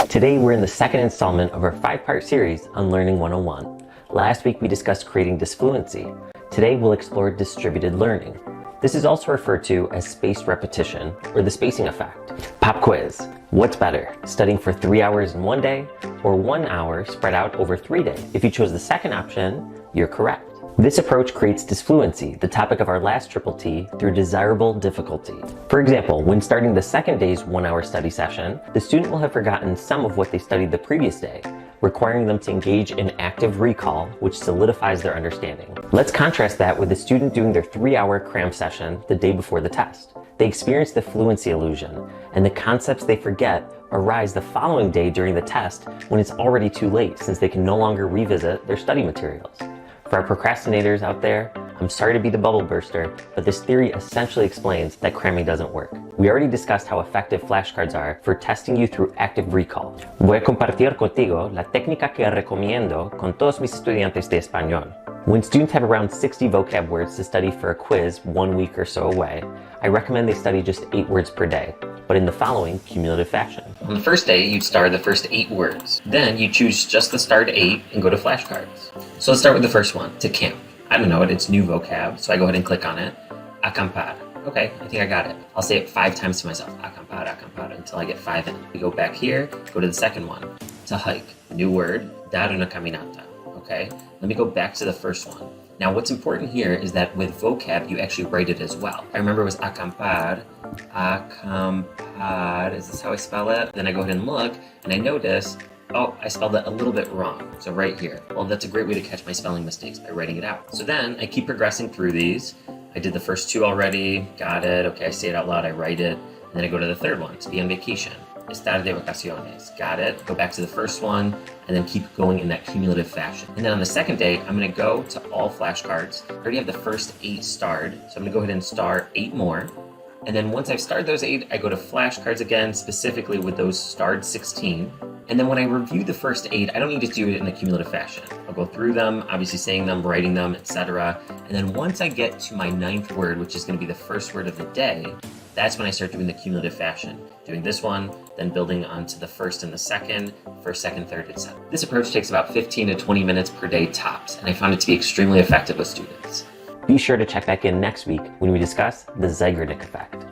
Today we're in the second installment of our 5-part series on Learning 101. Last week we discussed creating disfluency. Today we'll explore distributed learning. This is also referred to as spaced repetition or the spacing effect. Pop quiz. What's better, studying for 3 hours in one day or 1 hour spread out over 3 days? If you chose the second option, you're correct. This approach creates disfluency, the topic of our last triple T, through desirable difficulty. For example, when starting the second day's 1-hour study session, the student will have forgotten some of what they studied the previous day, requiring them to engage in active recall, which solidifies their understanding. Let's contrast that with the student doing their 3-hour cram session the day before the test. They experience the fluency illusion, and the concepts they forget arise the following day during the test when it's already too late, since they can no longer revisit their study materials. For our procrastinators out there, I'm sorry to be the bubble burster, but this theory essentially explains that cramming doesn't work. We already discussed how effective flashcards are for testing you through active recall. Voy a compartir contigo la técnica que recomiendo con todos mis estudiantes de español. When students have around 60 vocab words to study for a quiz 1 week or so away, I recommend they study just 8 words per day, but in the following cumulative fashion. On the first day, you'd star the first 8 words. Then you choose just the starred 8 and go to flashcards. So let's start with the first one, to camp. I don't know it, it's new vocab, so I go ahead and click on it. Acampar. Okay, I think I got it. I'll say it 5 times to myself. Acampar, acampar, until I get 5 in. We go back here, go to the second one. To hike. New word, dar una caminata. Okay, let me go back to the first one. Now what's important here is that with vocab, you actually write it as well. I remember it was acampar, is this how I spell it? Then I go ahead and look, and I notice, oh, I spelled it a little bit wrong. So right here. Well, that's a great way to catch my spelling mistakes, by writing it out. So then I keep progressing through these. I did the first 2 already, got it. Okay, I say it out loud, I write it. And then I go to the third one, to be on vacation. Estar de vacaciones, got it. Go back to the first one, and then keep going in that cumulative fashion. And then on the second day, I'm gonna go to all flashcards. I already have the first 8 starred, so I'm gonna go ahead and star 8 more. And then once I've starred those 8, I go to flashcards again, specifically with those starred 16. And then when I review the first 8, I don't need to do it in a cumulative fashion. I'll go through them, obviously saying them, writing them, etc. And then once I get to my 9th word, which is gonna be the first word of the day, that's when I start doing the cumulative fashion. Doing this one, then building onto the first and the second, first, second, third, etc. This approach takes about 15 to 20 minutes per day tops, and I found it to be extremely effective with students. Be sure to check back in next week when we discuss the 𝘿𝙞𝙨𝙩𝙧𝙞𝙗 effect.